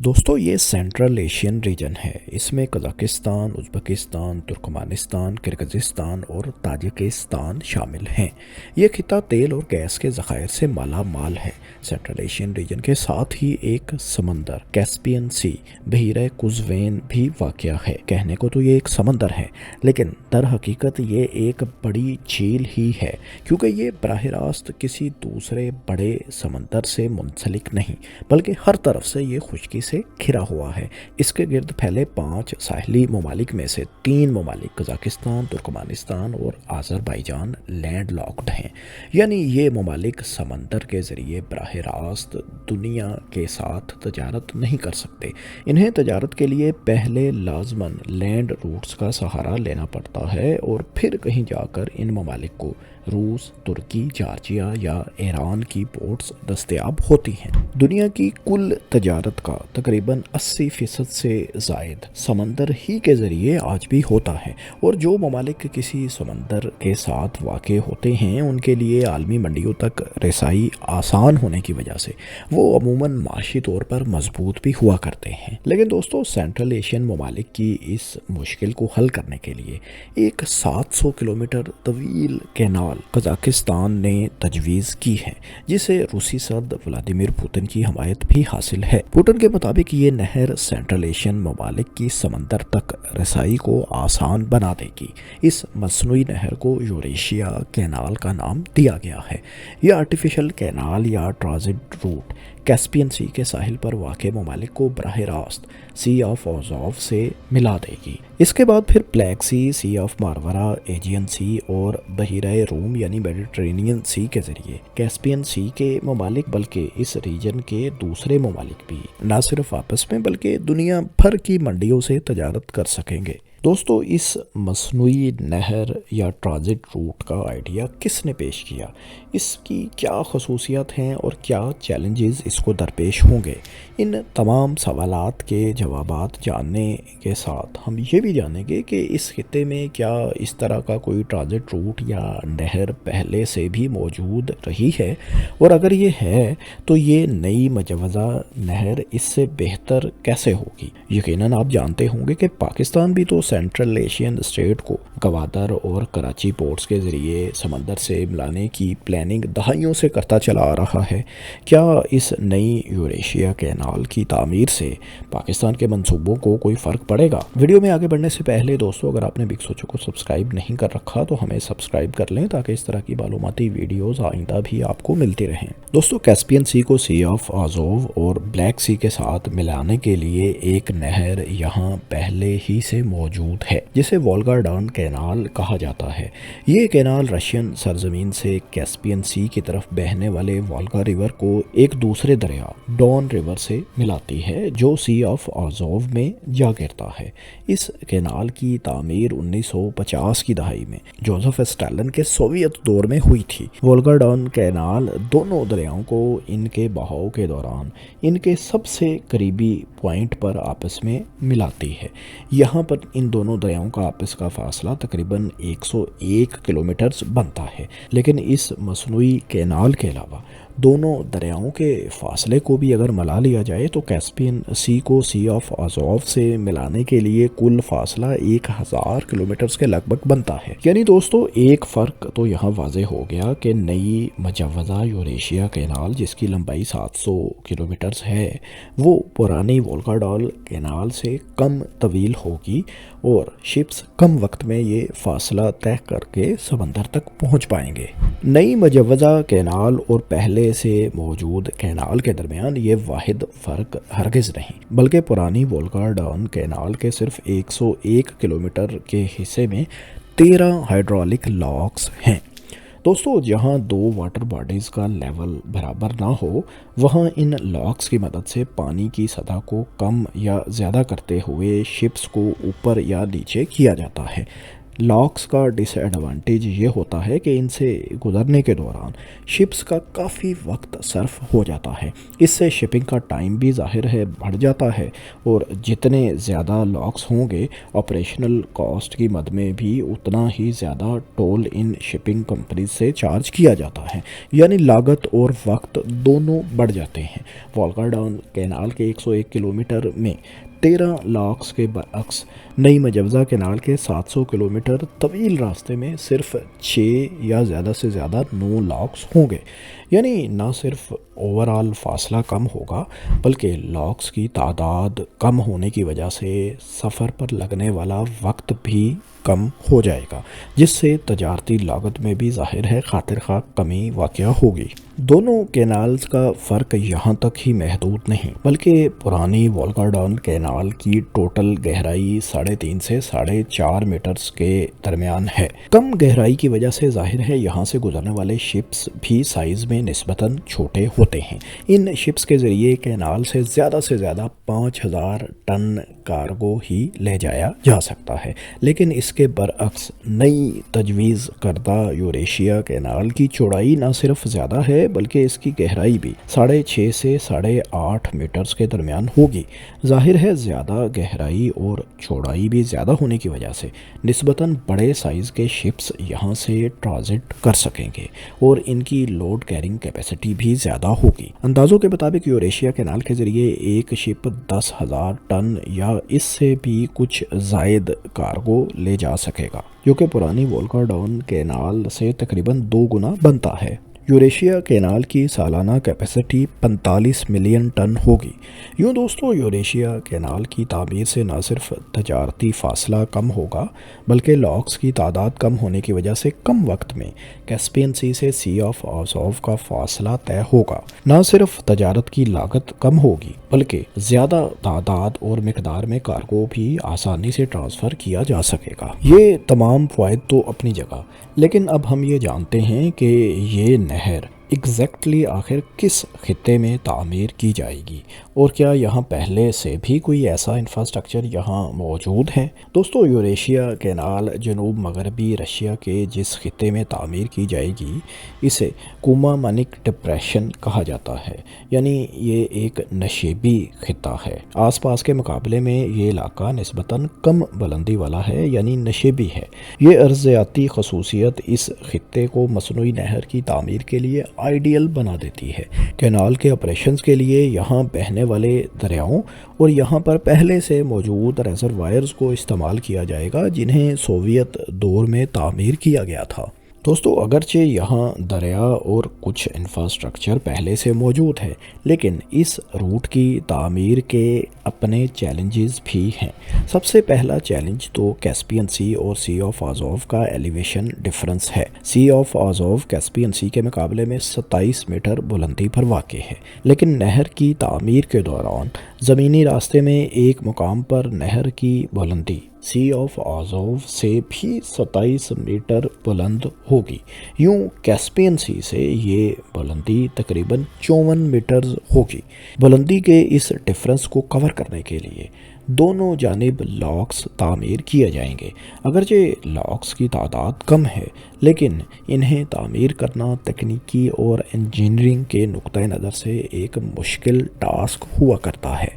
دوستو یہ central Asian region ہے۔ اس میں قزاقستان، ازبکستان، ترکمانستان، کرغزستان اور تاجکستان شامل ہیں۔ یہ خطہ تیل اور گیس کے ذخائر سے مالا مال ہے۔ سینٹرل ایشین ریجن کے ساتھ ہی ایک سمندر کیسپین سی، بحیرہ قزوین بھی واقع ہے۔ کہنے کو تو یہ ایک سمندر ہے، لیکن در حقیقت یہ ایک بڑی جھیل ہی ہے، کیونکہ یہ براہ راست کسی دوسرے بڑے سمندر سے منسلک نہیں، بلکہ ہر طرف سے یہ خشکی سے گھرا ہوا ہے۔ اس کے گرد پھیلے 5 ساحلی ممالک میں سے 3 ممالک قزاقستان، ترکمانستان اور آذربائیجان لینڈ لاکڈ ہیں، یعنی یہ ممالک سمندر کے ذریعے براہ راست دنیا کے ساتھ تجارت نہیں کر سکتے۔ انہیں تجارت کے لیے پہلے لازماً لینڈ روٹس کا سہارا لینا پڑتا ہے اور پھر کہیں جا کر ان ممالک کو روس، ترکی، جارجیا یا ایران کی پورٹس دستیاب ہوتی ہیں۔ دنیا کی کل تجارت کا تقریباً 80% سے زائد سمندر ہی کے ذریعے آج بھی ہوتا ہے، اور جو ممالک کسی سمندر کے ساتھ واقع ہوتے ہیں ان کے لیے عالمی منڈیوں تک رسائی آسان ہونے کی وجہ سے وہ عموماً معاشی طور پر مضبوط بھی ہوا کرتے ہیں۔ لیکن دوستو، سینٹرل ایشین ممالک کی اس مشکل کو حل کرنے کے لیے ایک 700 کلومیٹر طویل کینال قزاقستان نے تجویز کی ہے، جسے روسی صدر ولادیمیر پوتن کی حمایت بھی حاصل ہے۔ پوتن کے مطابق یہ نہر سینٹرل ایشین ممالک کی سمندر تک رسائی کو آسان بنا دے گی۔ اس مصنوعی نہر کو یوریشیا کینال کا نام دیا گیا ہے۔ یہ آرٹیفیشل کینال یا ٹرانزٹ روٹ کیسپین سی کے ساحل پر واقع ممالک کو براہ راست سی آف آزوف سے ملا دے گی۔ اس کے بعد پھر بلیک سی، سی آف مارورا، ایجین سی اور بحیرہ روم یعنی میڈیٹرینین سی کے ذریعے کیسپین سی کے ممالک بلکہ اس ریجن کے دوسرے ممالک بھی نہ صرف آپس میں بلکہ دنیا بھر کی منڈیوں سے تجارت کر سکیں گے۔ دوستو، اس مصنوعی نہر یا ٹرانزٹ روٹ کا آئیڈیا کس نے پیش کیا؟ اس کی کیا خصوصیات ہیں اور کیا چیلنجز اس کو درپیش ہوں گے؟ ان تمام سوالات کے جوابات جاننے کے ساتھ ہم یہ بھی جانیں گے کہ اس خطے میں کیا اس طرح کا کوئی ٹرانزٹ روٹ یا نہر پہلے سے بھی موجود رہی ہے، اور اگر یہ ہے تو یہ نئی مجوزہ نہر اس سے بہتر کیسے ہوگی؟ یقیناً آپ جانتے ہوں گے کہ پاکستان بھی تو سینٹرل ایشین اسٹیٹ کو گوادر اور کراچی پورٹس کے ذریعے سمندر سے ملانے کی پلاننگ دہائیوں سے کرتا چلا آ رہا ہے۔ کیا اس نئی یوریشیا کینال کی تعمیر سے پاکستان کے منصوبوں کو کوئی فرق پڑے گا؟ ویڈیو میں آگے بڑھنے سے پہلے دوستو، اگر آپ نے بگ سوچو کو سبسکرائب نہیں کر رکھا تو ہمیں سبسکرائب کر لیں تاکہ اس طرح کی معلوماتی ویڈیوز آئندہ بھی آپ کو ملتی رہیں۔ دوستو، کیسپین سی کو سی آف آزوف اور بلیک سی کے ساتھ ملانے کے لیے ایک نہر یہاں پہلے ہی سے موجود ہے، جسے وولگا ڈان کینال کہا جاتا ہے۔ یہ کینال رشین سرزمین سے کیسپین سی کی طرف بہنے والے وولگا ریور کو ایک دوسرے دریا ڈون ریور سے ملاتی ہے، جو سی آف آزوف میں جا گرتا ہے۔ اس کینال کی تعمیر 1950 کی دہائی میں جوزف اسٹالن کے سوویت دور میں ہوئی تھی۔ وولگا ڈان کینال دونوں دریاؤں کو ان کے بہاؤ کے دوران ان کے سب سے قریبی پوائنٹ پر آپس میں ملاتی ہے۔ یہاں پر ان دونوں دریاؤں کا آپس کا فاصلہ تقریباً 101 کلومیٹرز بنتا ہے، لیکن اس مصنوعی کینال کے علاوہ دونوں دریاؤں کے فاصلے کو بھی اگر ملا لیا جائے تو کیسپین سی کو سی آف آزوف سے ملانے کے لیے کل فاصلہ 1000 کلومیٹرز کے لگ بھگ بنتا ہے۔ یعنی دوستو، ایک فرق تو یہاں واضح ہو گیا کہ نئی مجوزہ یوریشیا کینال جس کی لمبائی 700 کلومیٹرز ہے، وہ پرانی وولگا ڈان کینال سے کم طویل ہوگی اور شپس کم وقت میں یہ فاصلہ طے کر کے سمندر تک پہنچ پائیں گے۔ نئی مجوزہ کینال اور پہلے سے موجود کینال کے درمیان یہ واحد فرق ہرگز نہیں، بلکہ پرانی وولگا ڈان کینال کے صرف 101 کلومیٹر کے حصے میں 13 ہائیڈرولک لاکس ہیں۔ دوستو، جہاں 2 واٹر باڈیز کا لیول برابر نہ ہو، وہاں ان لاکس کی مدد سے پانی کی سطح کو کم یا زیادہ کرتے ہوئے شپس کو اوپر یا نیچے کیا جاتا ہے۔ لاکس کا ڈس ایڈوانٹیج یہ ہوتا ہے کہ ان سے گزرنے کے دوران شپس کا کافی وقت صرف ہو جاتا ہے، اس سے شپنگ کا ٹائم بھی ظاہر ہے بڑھ جاتا ہے، اور جتنے زیادہ لاکس ہوں گے آپریشنل کاسٹ کی مد میں بھی اتنا ہی زیادہ ٹول ان شپنگ کمپنیز سے چارج کیا جاتا ہے، یعنی لاگت اور وقت دونوں بڑھ جاتے ہیں۔ والگا ڈان کینال کے 101 کلومیٹر میں 13 لاکس کے برعکس نئی مجوزہ کینال کے 700 کلومیٹر طویل راستے میں صرف 6 یا زیادہ سے زیادہ 9 لاکس ہوں گے، یعنی نہ صرف اوورال فاصلہ کم ہوگا بلکہ لاکس کی تعداد کم ہونے کی وجہ سے سفر پر لگنے والا وقت بھی کم ہو جائے گا، جس سے تجارتی لاگت میں بھی ظاہر ہے خاطر خواہ کمی واقع ہوگی۔ دونوں کینالز کا فرق یہاں تک ہی محدود نہیں بلکہ پرانی والگا ڈان کینال کی ٹوٹل گہرائی 3.5 سے 4.5 میٹرز کے درمیان ہے۔ کم گہرائی کی وجہ سے ظاہر ہے یہاں سے گزرنے والے شپس بھی سائز میں نسبتاً چھوٹے ہوتے ہیں۔ ان شپس کے ذریعے کینال سے زیادہ 5000 ٹن کارگو ہی لے جایا جا سکتا ہے، لیکن اس کے برعکس نئی تجویز کردہ یوریشیا کینال کی چوڑائی نہ صرف زیادہ ہے بلکہ اس کی گہرائی بھی 6.5 سے 8.5 میٹرز کے درمیان ہوگی۔ ظاہر ہے زیادہ گہرائی اور چوڑائی بھی زیادہ ہونے کی وجہ سے نسبتاً بڑے سائز کے شپس یہاں سے ٹرانزٹ کر سکیں گے اور ان کی لوڈ کیرنگ کیپیسٹی بھی زیادہ ہوگی۔ اندازوں کے مطابق یوریشیا کینال کے ذریعے ایک شپ 10,000 ٹن یا اس سے بھی کچھ زائد کارگو لے جا سکے گا، جو کہ پرانی والگا ڈان کینال سے تقریباً 2 گنا بنتا ہے۔ یوریشیا کینال کی سالانہ کیپیسٹی 45 ملین ٹن ہوگی۔ یوں دوستو، یوریشیا کینال کی تعمیر سے نہ صرف تجارتی فاصلہ کم ہوگا بلکہ لاکس کی تعداد کم ہونے کی وجہ سے کم وقت میں کیسپین سی سے سی آف آزوف کا فاصلہ طے ہوگا۔ نہ صرف تجارت کی لاگت کم ہوگی بلکہ زیادہ تعداد اور مقدار میں کارگو بھی آسانی سے ٹرانسفر کیا جا سکے گا۔ یہ تمام فوائد تو اپنی جگہ، لیکن اب ہم یہ جانتے ہیں کہ یہ نہر ایگزیکٹلی آخر کس خطے میں تعمیر کی جائے گی اور کیا یہاں پہلے سے بھی کوئی ایسا انفراسٹرکچر یہاں موجود ہے؟ دوستو، یوریشیا کینال جنوب مغربی رشیا کے جس خطے میں تعمیر کی جائے گی اسے کوما منک ڈپریشن کہا جاتا ہے، یعنی یہ ایک نشیبی خطہ ہے۔ آس پاس کے مقابلے میں یہ علاقہ نسبتاً کم بلندی والا ہے، یعنی نشیبی ہے۔ یہ ارضیاتی خصوصیت اس خطے کو مصنوعی نہر کی تعمیر کے لیے آئیڈیل بنا دیتی ہے۔ کینال کے آپریشنز کے لیے یہاں بہنے والے دریاؤں اور یہاں پر پہلے سے موجود ریزروائرز کو استعمال کیا جائے گا جنہیں سوویت دور میں تعمیر کیا گیا تھا۔ دوستو، اگرچہ یہاں دریا اور کچھ انفراسٹرکچر پہلے سے موجود ہے لیکن اس روٹ کی تعمیر کے اپنے چیلنجز بھی ہیں۔ سب سے پہلا چیلنج تو کیسپین سی اور سی آف آزوف کا ایلیویشن ڈفرنس ہے۔ سی آف آزوف کیسپین سی کے مقابلے میں 27 میٹر بلندی پر واقع ہے، لیکن نہر کی تعمیر کے دوران زمینی راستے میں ایک مقام پر نہر کی بلندی سی آف آزوف سے بھی 27 میٹر بلند ہوگی۔ یوں کیسپین سی سے یہ بلندی تقریباً 54 میٹرز ہوگی۔ بلندی کے اس ڈفرنس کو کور کرنے کے لیے دونوں جانب لاکس تعمیر کیے جائیں گے۔ اگرچہ لاکس کی تعداد کم ہے لیکن انہیں تعمیر کرنا تکنیکی اور انجینئرنگ کے نقطہ نظر سے ایک مشکل ٹاسک ہوا کرتا ہے۔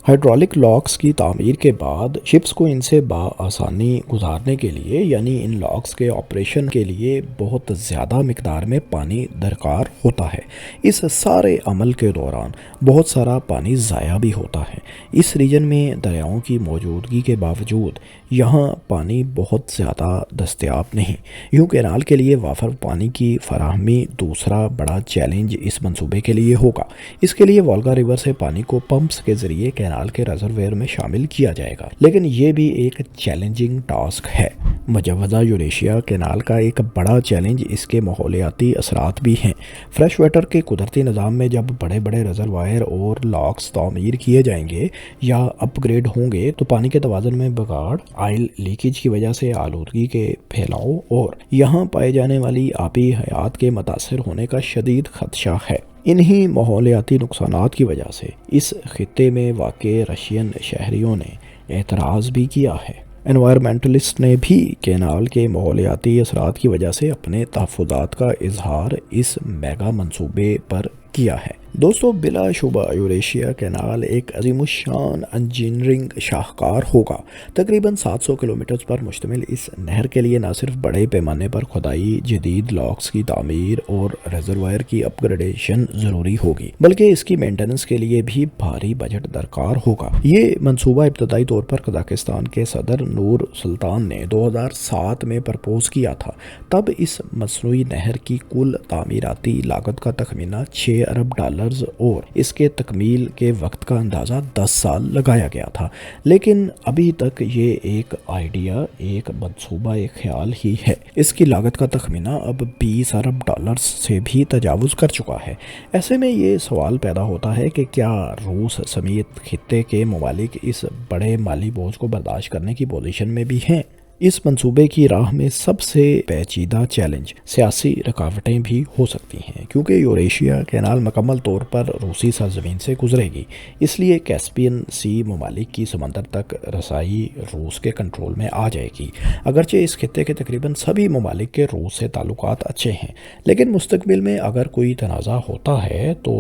ہائیڈرولک لاکس کی تعمیر کے بعد شپس کو ان سے بآسانی گزارنے کے لیے، یعنی ان لاکس کے آپریشن کے لیے بہت زیادہ مقدار میں پانی درکار ہوتا ہے۔ اس سارے عمل کے دوران بہت سارا پانی ضائع بھی ہوتا ہے۔ اس ریجن میں دریاؤں کی موجودگی کے باوجود یہاں پانی بہت زیادہ دستیاب نہیں۔ یوں کینال کے لیے وافر پانی کی فراہمی دوسرا بڑا چیلنج اس منصوبے کے لیے ہوگا۔ اس کے لیے والگا ریور سے پانی کو پمپس کے ذریعے کینال کے ریزرویئر میں شامل کیا جائے گا، لیکن یہ بھی ایک چیلنجنگ ٹاسک ہے۔ مجوزہ یوریشیا کینال کا ایک بڑا چیلنج اس کے ماحولیاتی اثرات بھی ہیں۔ فریش واٹر کے قدرتی نظام میں جب بڑے بڑے ریزروائر اور لاکس تعمیر کیے جائیں گے یا اپ گریڈ ہوں گے تو پانی کے توازن میں بگاڑ، آئل لیکیج کی وجہ سے آلودگی کے پھیلاؤ اور یہاں پائے جانے والی آبی حیات کے متاثر ہونے کا شدید خدشہ ہے۔ انہی ماحولیاتی نقصانات کی وجہ سے اس خطے میں واقع رشین شہریوں نے اعتراض بھی کیا ہے۔ انوائرمنٹلسٹ نے بھی کینال کے ماحولیاتی اثرات کی وجہ سے اپنے تحفظات کا اظہار اس میگا منصوبے پر کیا ہے۔ دوستو، بلا شبہ یوریشیا کینال ایک عظیم الشان انجینئرنگ شاہکار ہوگا۔ تقریباً 700 کلومیٹر پر مشتمل اس نہر کے لیے نہ صرف بڑے پیمانے پر کھدائی، جدید لاکس کی تعمیر اور ریزروائر کی اپ گریڈیشن ضروری ہوگی، بلکہ اس کی مینٹیننس کے لیے بھی بھاری بجٹ درکار ہوگا۔ یہ منصوبہ ابتدائی طور پر قزاقستان کے صدر نور سلطان نے 2007 میں پرپوز کیا تھا۔ تب اس مصنوعی نہر کی کل تعمیراتی لاگت کا تخمینہ $6 ارب اور اس کے تکمیل کے وقت کا اندازہ 10 سال لگایا گیا تھا، لیکن ابھی تک یہ ایک آئیڈیا، ایک منصوبہ، ایک خیال ہی ہے۔ اس کی لاگت کا تخمینہ اب $20 ارب سے بھی تجاوز کر چکا ہے۔ ایسے میں یہ سوال پیدا ہوتا ہے کہ کیا روس سمیت خطے کے ممالک اس بڑے مالی بوجھ کو برداشت کرنے کی پوزیشن میں بھی ہیں؟ اس منصوبے کی راہ میں سب سے پیچیدہ چیلنج سیاسی رکاوٹیں بھی ہو سکتی ہیں، کیونکہ یوریشیا کینال مکمل طور پر روسی سرزمین سے گزرے گی، اس لیے کیسپین سی ممالک کی سمندر تک رسائی روس کے کنٹرول میں آ جائے گی۔ اگرچہ اس خطے کے تقریباً سبھی ممالک کے روس سے تعلقات اچھے ہیں، لیکن مستقبل میں اگر کوئی تنازع ہوتا ہے تو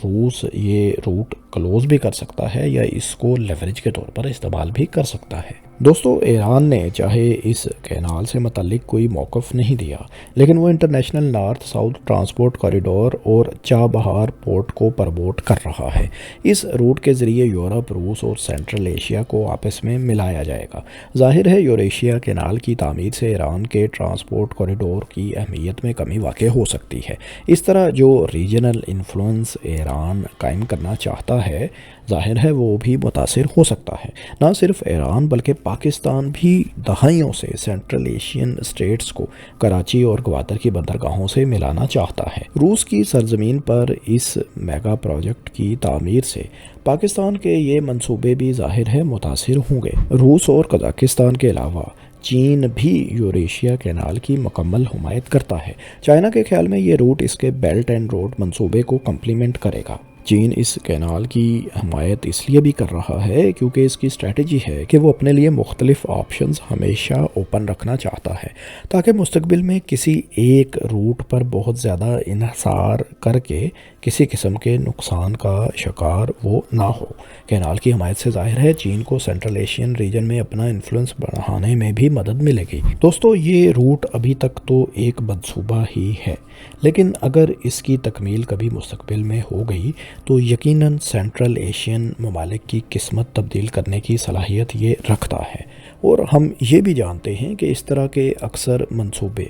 روس یہ روٹ کلوز بھی کر سکتا ہے یا اس کو لیوریج کے طور پر استعمال بھی کر سکتا ہے۔ دوستو، ایران نے چاہے اس کینال سے متعلق کوئی موقف نہیں دیا، لیکن وہ international north south transport corridor اور چابہار پورٹ کو پروموٹ کر رہا ہے۔ اس روٹ کے ذریعے یورپ، روس اور سینٹرل ایشیا کو آپس میں ملایا جائے گا۔ ظاہر ہے یوریشیا کینال کی تعمیر سے ایران کے ٹرانسپورٹ کوریڈور کی اہمیت میں کمی واقع ہو سکتی ہے۔ اس طرح جو ریجنل انفلوئنس ایران قائم کرنا چاہتا ہے، ظاہر ہے وہ بھی متاثر ہو سکتا ہے۔ نہ صرف ایران بلکہ پاکستان بھی دہائیوں سے سینٹرل ایشین اسٹیٹس کو کراچی اور گوادر کی بندرگاہوں سے ملانا چاہتا ہے۔ روس کی سرزمین پر اس میگا پروجیکٹ کی تعمیر سے پاکستان کے یہ منصوبے بھی ظاہر ہے متاثر ہوں گے۔ روس اور قزاقستان کے علاوہ چین بھی یوریشیا کینال کی مکمل حمایت کرتا ہے۔ چائنا کے خیال میں یہ روٹ اس کے بیلٹ اینڈ روڈ منصوبے کو کمپلیمنٹ کرے گا۔ چین اس کینال کی حمایت اس لیے بھی کر رہا ہے کیونکہ اس کی اسٹریٹجی ہے کہ وہ اپنے لیے مختلف آپشنز ہمیشہ اوپن رکھنا چاہتا ہے، تاکہ مستقبل میں کسی ایک روٹ پر بہت زیادہ انحصار کر کے کسی قسم کے نقصان کا شکار وہ نہ ہو۔ کینال کی حمایت سے ظاہر ہے چین کو سینٹرل ایشین ریجن میں اپنا انفلوئنس بڑھانے میں بھی مدد ملے گی۔ دوستو، یہ روٹ ابھی تک تو ایک منصوبہ ہی ہے، لیکن اگر اس کی تکمیل کبھی مستقبل میں ہو گئی تو یقیناً سینٹرل ایشین ممالک کی قسمت تبدیل کرنے کی صلاحیت یہ رکھتا ہے۔ اور ہم یہ بھی جانتے ہیں کہ اس طرح کے اکثر منصوبے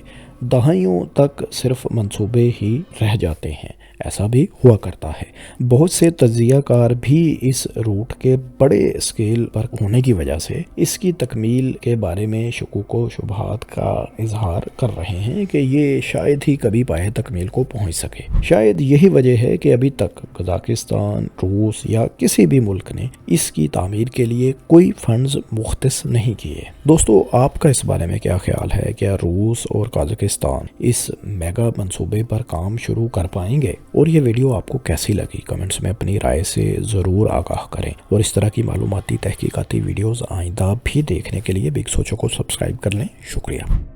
دہائیوں تک صرف منصوبے ہی رہ جاتے ہیں، ایسا بھی ہوا کرتا ہے۔ بہت سے تجزیہ کار بھی اس روٹ کے بڑے اسکیل پر ہونے کی وجہ سے اس کی تکمیل کے بارے میں شکوک و شبہات کا اظہار کر رہے ہیں کہ یہ شاید ہی کبھی پائے تکمیل کو پہنچ سکے۔ شاید یہی وجہ ہے کہ ابھی تک قزاقستان، روس یا کسی بھی ملک نے اس کی تعمیر کے لیے کوئی فنڈز مختص نہیں کیے۔ دوستو، آپ کا اس بارے میں کیا خیال ہے؟ کیا روس اور قزاقستان اس میگا منصوبے پر کام شروع کر پائیں گے؟ اور یہ ویڈیو آپ کو کیسی لگی؟ کمنٹس میں اپنی رائے سے ضرور آگاہ کریں، اور اس طرح کی معلوماتی تحقیقاتی ویڈیوز آئندہ بھی دیکھنے کے لیے بگ سوچو کو سبسکرائب کر لیں۔ شکریہ۔